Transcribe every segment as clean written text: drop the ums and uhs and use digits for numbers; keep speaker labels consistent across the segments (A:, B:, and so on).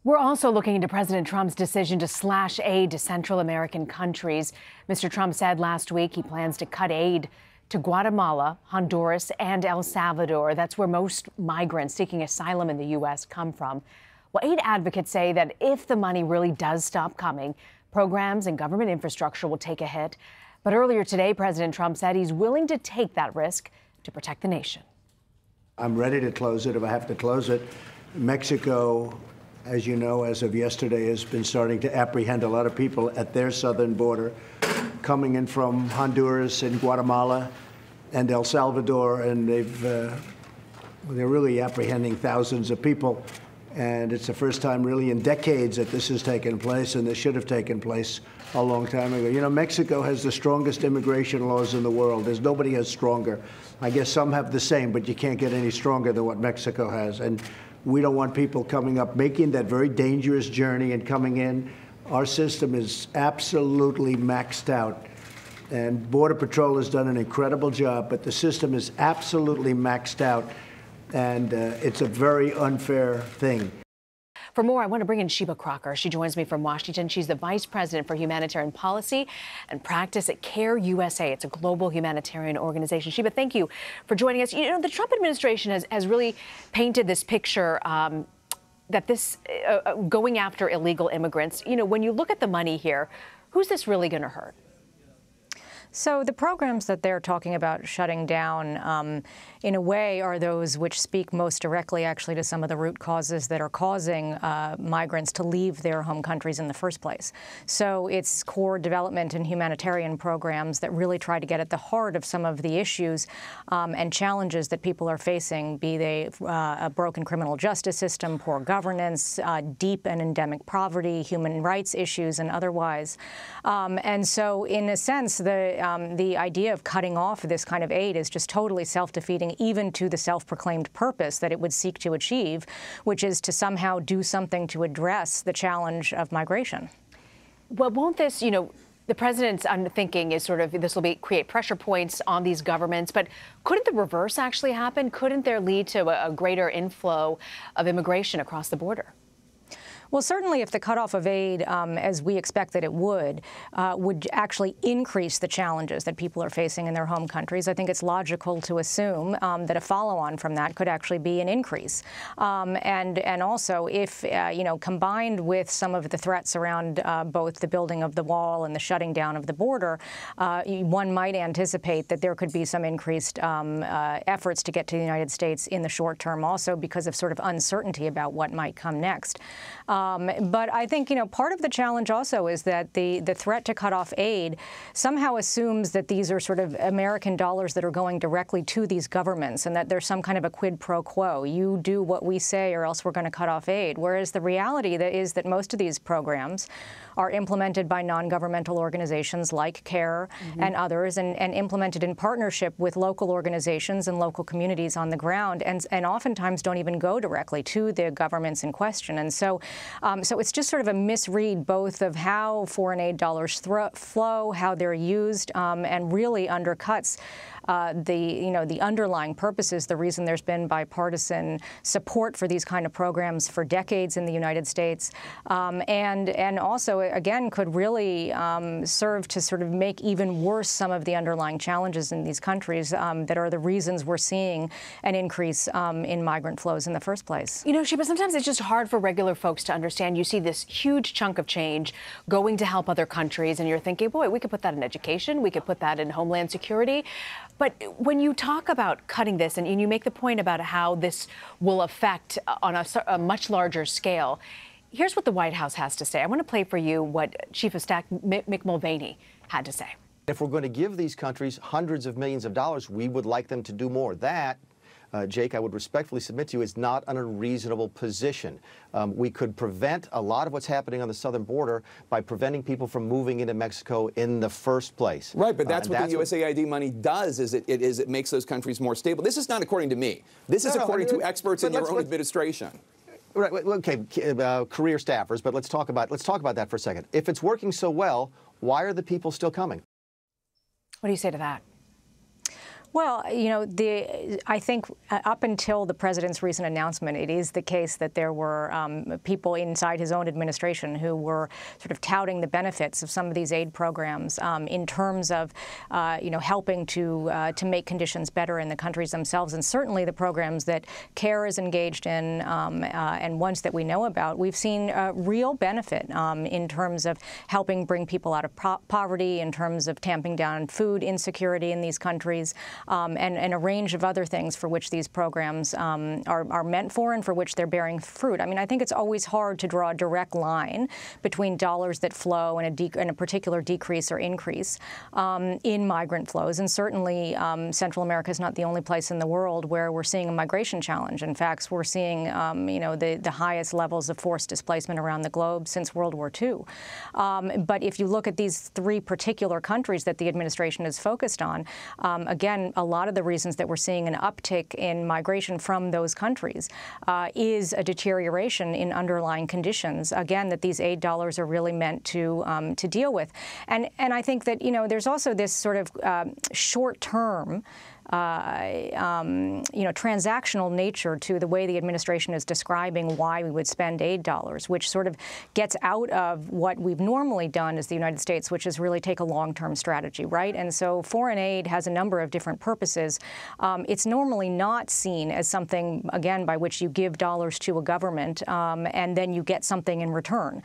A: We're also looking into President Trump's decision to slash aid to Central American countries. Mr. Trump said last week he plans to cut aid to Guatemala, Honduras, and El Salvador. That's where most migrants seeking asylum in the U.S. come from. Well, aid advocates say that if the money really does stop coming, programs and government infrastructure will take a hit. But earlier today, President Trump said he's willing to take that risk to protect the nation.
B: I'm ready to close it if I have to close it. Mexico, as you know, as of yesterday, has been starting to apprehend a lot of people at their southern border coming in from Honduras and Guatemala and El Salvador, and they're really apprehending thousands of people. And it's the first time really in decades that this has taken place, and this should have taken place a long time ago. You know, Mexico has the strongest immigration laws in the world. Nobody has stronger. I guess some have the same, but you can't get any stronger than what Mexico has. And we don't want people coming up, making that very dangerous journey and coming in. Our system is absolutely maxed out. And Border Patrol has done an incredible job, but the system is absolutely maxed out. And it's a very unfair thing.
A: For more, I want to bring in Sheba Crocker. She joins me from Washington. She's the Vice President for Humanitarian Policy and Practice at CARE USA. It's a global humanitarian organization. Sheba, thank you for joining us. You know, the Trump administration has really painted this picture that this going after illegal immigrants. You know, when you look at the money here, who's this really going to hurt?
C: So the programs that they're talking about shutting down, in a way, are those which speak most directly, actually, to some of the root causes that are causing migrants to leave their home countries in the first place. So it's core development and humanitarian programs that really try to get at the heart of some of the issues and challenges that people are facing, be they a broken criminal justice system, poor governance, deep and endemic poverty, human rights issues, and otherwise. And so, in a sense, the idea of cutting off this kind of aid is just totally self-defeating, even to the self-proclaimed purpose that it would seek to achieve, which is to somehow do something to address the challenge of migration.
A: Well, won't this, you know, the president's thinking is sort of this will create pressure points on these governments, but couldn't the reverse actually happen? Couldn't there lead to a greater inflow of immigration across the border?
C: Well, certainly if the cutoff of aid, as we expect that it would actually increase the challenges that people are facing in their home countries, I think it's logical to assume that a follow-on from that could actually be an increase. And also, if, you know, combined with some of the threats around both the building of the wall and the shutting down of the border, one might anticipate that there could be some increased efforts to get to the United States in the short term also because of sort of uncertainty about what might come next. But I think, you know, part of the challenge also is that the threat to cut off aid somehow assumes that these are sort of American dollars that are going directly to these governments and that there's some kind of a quid pro quo. You do what we say or else we're going to cut off aid. Whereas the reality is that most of these programs are implemented by non-governmental organizations like CARE and others and implemented in partnership with local organizations and local communities on the ground and oftentimes don't even go directly to the governments in question. And so it's just sort of a misread both of how foreign aid dollars flow, how they're used, and really undercuts the underlying purposes, the reason there's been bipartisan support for these kind of programs for decades in the United States, and also, again, could really serve to sort of make even worse some of the underlying challenges in these countries that are the reasons we're seeing an increase in migrant flows in the first place.
A: You know, Sheba, sometimes it's just hard for regular folks to understand. You see this huge chunk of change going to help other countries, and you're thinking, boy, we could put that in education, we could put that in homeland security. But when you talk about cutting this, and you make the point about how this will affect on a much larger scale, here's what the White House has to say. I want to play for you what Chief of Staff Mick Mulvaney had to say.
D: If we're going to give these countries hundreds of millions of dollars, we would like them to do more. That, Jake, I would respectfully submit to you, is not an unreasonable position. We could prevent a lot of what's happening on the southern border by preventing people from moving into Mexico in the first place.
E: Right, but that's what the USAID money does, is it makes those countries more stable. This is not according to me. This is according to experts in your own administration.
D: Right, okay, career staffers, but let's talk about that for a second. If it's working so well, why are the people still coming?
A: What do you say to that?
C: Well, you know, I think up until the president's recent announcement, it is the case that there were people inside his own administration who were sort of touting the benefits of some of these aid programs in terms of, you know, helping to make conditions better in the countries themselves. And certainly the programs that CARE is engaged in and ones that we know about, we've seen real benefit in terms of helping bring people out of poverty, in terms of tamping down food insecurity in these countries. And a range of other things for which these programs are meant for and for which they're bearing fruit. I mean, I think it's always hard to draw a direct line between dollars that flow and a particular decrease or increase in migrant flows. And certainly Central America is not the only place in the world where we're seeing a migration challenge. In fact, we're seeing you know, the highest levels of forced displacement around the globe since World War II. But if you look at these three particular countries that the administration is focused on, again, a lot of the reasons that we're seeing an uptick in migration from those countries is a deterioration in underlying conditions, again, that these aid dollars are really meant to deal with. And I think that, you know, there's also this sort of short-term you know, transactional nature to the way the administration is describing why we would spend aid dollars, which sort of gets out of what we've normally done as the United States, which is really take a long-term strategy, right? And so foreign aid has a number of different purposes. It's normally not seen as something, again, by which you give dollars to a government and then you get something in return.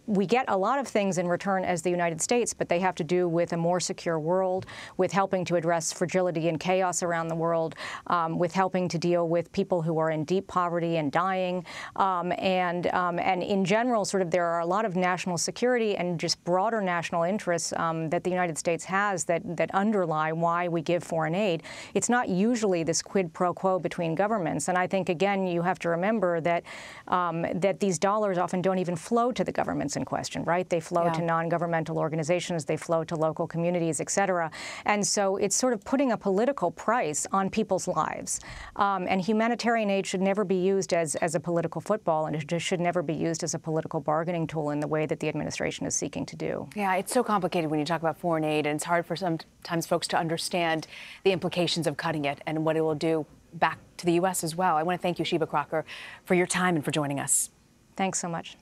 C: We get a lot of things in return as the United States, but they have to do with a more secure world, with helping to address fragility and chaos around the world, with helping to deal with people who are in deep poverty and dying, and in general, sort of there are a lot of national security and just broader national interests that the United States has that underlie why we give foreign aid. It's not usually this quid pro quo between governments, and I think again you have to remember that that these dollars often don't even flow to the governments in question, right? They flow to non-governmental organizations, they flow to local communities, et cetera, and so it's sort of putting a political price on people's lives. And humanitarian aid should never be used as a political football, and it should never be used as a political bargaining tool in the way that the administration is seeking to do.
A: Yeah, it's so complicated when you talk about foreign aid, and it's hard for sometimes folks to understand the implications of cutting it and what it will do back to the U.S. as well. I want to thank you, Sheba Crocker, for your time and for joining us.
C: Thanks so much.